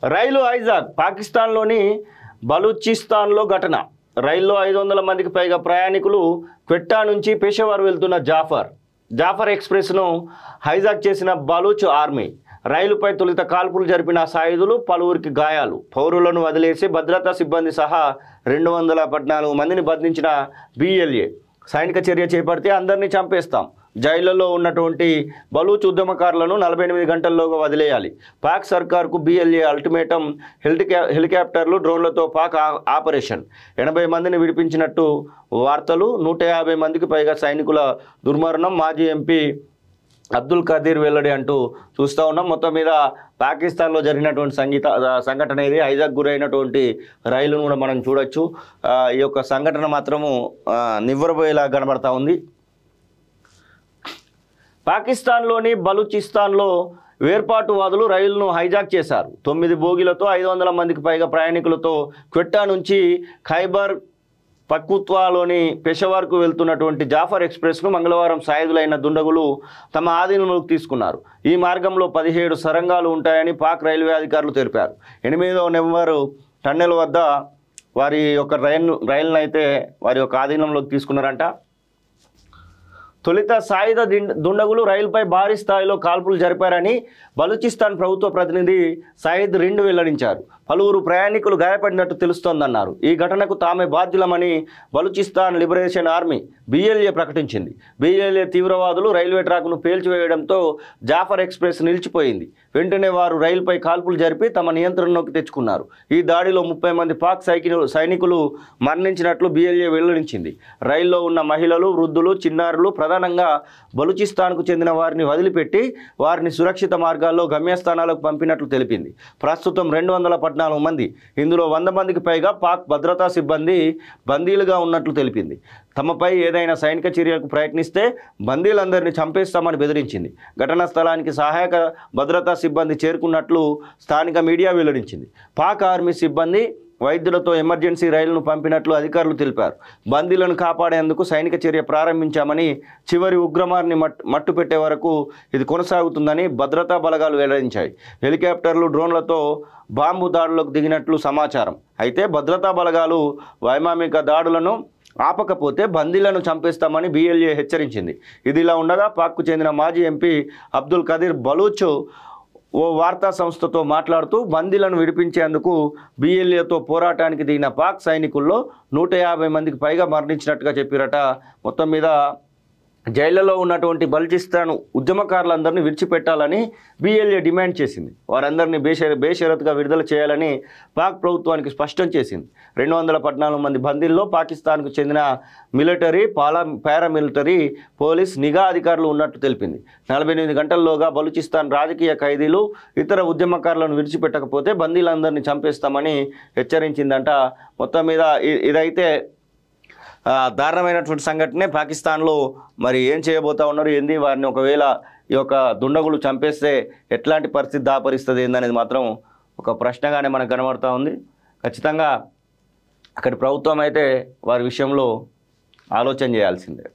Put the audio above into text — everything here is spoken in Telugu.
రైలు హైజాక్ పాకిస్తాన్లోని బలూచిస్తాన్లో ఘటన. రైల్లో 500 మందికి పైగా ప్రయాణికులు క్వెట్టా నుంచి పెషావర్ వెళ్తున్న జాఫర్ ఎక్స్ప్రెస్ను హైజాక్ చేసిన బలూచ్ ఆర్మీ. రైలుపై తొలుత కాల్పులు జరిపిన సాయుధులు, పలువురికి గాయాలు. పౌరులను వదిలేసి భద్రతా సిబ్బంది సహా 214 మందిని బంధించిన BLA. సైనిక చర్య చేపడితే అందరినీ చంపేస్తాం. జైళ్లలో ఉన్నటువంటి బలూచ్ ఉద్యమకారులను 48 గంటల్లోగా వదిలేయాలి. పాక్ సర్కార్కు BLA అల్టిమేటం. హెలికాప్టర్లు, డ్రోన్లతో పాక్ ఆపరేషన్. 80 మందిని విడిపించినట్టు వార్తలు. 150 మందికి పైగా సైనికుల దుర్మరణం. మాజీ MP అబ్దుల్ ఖదీర్ వెల్లడి అంటూ చూస్తూ ఉన్నాం. మొత్తం మీద పాకిస్తాన్లో జరిగినటువంటి సంఘటన ఇది. హైజాక్ గురైనటువంటి రైలును కూడా మనం చూడొచ్చు. ఈ యొక్క సంఘటన మాత్రము నివ్వరబోయేలా కనబడతా ఉంది. పాకిస్తాన్లోని బలూచిస్తాన్లో వేర్పాటువాదులు రైలును హైజాక్ చేశారు. 9 బోగీలతో 500 మందికి పైగా ప్రయాణికులతో క్వెట్టా నుంచి ఖైబర్ పఖ్తూన్ఖ్వాలోని పెషావర్కు వెళ్తున్నటువంటి జాఫర్ ఎక్స్ప్రెస్ను మంగళవారం సాయుధులైన దుండగులు తమ ఆధీనంలోకి తీసుకున్నారు. ఈ మార్గంలో 17 సొరంగాలు ఉంటాయని పాక్ రైల్వే అధికారులు తెలిపారు. 8వ నెంబరు టన్నెల్ వద్ద వారి యొక్క రైలును అయితే వారి యొక్క ఆధీనంలోకి తీసుకున్నారంట. తొలుత సాయుధ దుండగులు రైలుపై భారీ స్థాయిలో కాల్పులు జరిపారని బలూచిస్తాన్ ప్రభుత్వ ప్రతినిధి సయీద్ రిండ్ వెల్లడించారు. పలువురు ప్రయాణికులు గాయపడినట్టు తెలుస్తోందన్నారు. ఈ ఘటనకు తామే బాధ్యులమని బలూచిస్తాన్ లిబరేషన్ ఆర్మీ BLA ప్రకటించింది. BLA తీవ్రవాదులు రైల్వే ట్రాక్ను పేల్చివేయడంతో జాఫర్ ఎక్స్ప్రెస్ నిలిచిపోయింది. వెంటనే వారు రైలుపై కాల్పులు జరిపి తమ నియంత్రణలోకి తెచ్చుకున్నారు. ఈ దాడిలో 30 మంది పాక్ సైనికులు మరణించినట్లు BLA వెల్లడించింది. రైల్లో ఉన్న మహిళలు, వృద్ధులు, చిన్నారులు, ప్రధానంగా బలూచిస్తాన్కు చెందిన వారిని వదిలిపెట్టి వారిని సురక్షిత మార్గాల్లో గమ్యస్థానాలకు పంపినట్లు తెలిపింది. ప్రస్తుతం 214 మంది, ఇందులో 100 మందికి పైగా పాక్ భద్రతా సిబ్బంది బందీలుగా ఉన్నట్లు తెలిపింది. తమపై ఏదైనా సైనిక చర్యలకు ప్రయత్నిస్తే బందీలందరినీ చంపేస్తామని బెదిరించింది. ఘటనా స్థలానికి సహాయక భద్రతా సిబ్బంది చేరుకున్నట్లు స్థానిక మీడియా వెల్లడించింది. పాక్ ఆర్మీ సిబ్బంది వైద్యులతో ఎమర్జెన్సీ రైలును పంపినట్లు అధికారులు తెలిపారు. బందీలను కాపాడేందుకు సైనిక చర్య ప్రారంభించామని, చివరి ఉగ్రవాదిని మట్టు పెట్టే వరకు ఇది కొనసాగుతుందని భద్రతా బలగాలు వెల్లడించాయి. హెలికాప్టర్లు, డ్రోన్లతో బాంబు దాడులకు దిగినట్లు సమాచారం. అయితే భద్రతా బలగాలు వైమానిక దాడులను ఆపకపోతే బందీలను చంపేస్తామని BLA హెచ్చరించింది. ఇదిలా ఉండగా పాక్కు చెందిన మాజీ MP అబ్దుల్ ఖదీర్ బలూచ్ ఓ వార్తా సంస్థతో మాట్లాడుతూ బందీలను విడిపించేందుకు BLAతో పోరాటానికి దిగిన పాక్ సైనికుల్లో 150 మందికి పైగా మరణించినట్టుగా చెప్పారట. మొత్తం మీద జైళ్లలో ఉన్నటువంటి బలూచిస్తాన్ ఉద్యమకారులందరినీ విడిచిపెట్టాలని BLA డిమాండ్ చేసింది. వారందరినీ బేషరతుగా విడుదల చేయాలని పాక్ ప్రభుత్వానికి స్పష్టం చేసింది. 214 మంది బందీల్లో పాకిస్తాన్కు చెందిన మిలిటరీ, పారామిలిటరీ, పోలీస్, నిఘా అధికారులు ఉన్నట్టు తెలిపింది. 48 గంటల్లోగా బలూచిస్తాన్ రాజకీయ ఖైదీలు, ఇతర ఉద్యమకారులను విడిచిపెట్టకపోతే బందీలందరినీ చంపేస్తామని హెచ్చరించిందంట. మొత్తం మీద ఇదైతే దారుణమైనటువంటి సంఘటనే. పాకిస్తాన్లో మరి ఏం చేయబోతా ఉన్నారు ఏంది, వారిని ఒకవేళ ఈ యొక్క దుండగులు చంపేస్తే ఎట్లాంటి పరిస్థితి దాపరిస్తుంది ఏందనేది మాత్రం ఒక ప్రశ్నగానే మనకు కనబడుతూ ఉంది. ఖచ్చితంగా అక్కడి ప్రభుత్వం అయితే వారి విషయంలో ఆలోచన చేయాల్సిందే.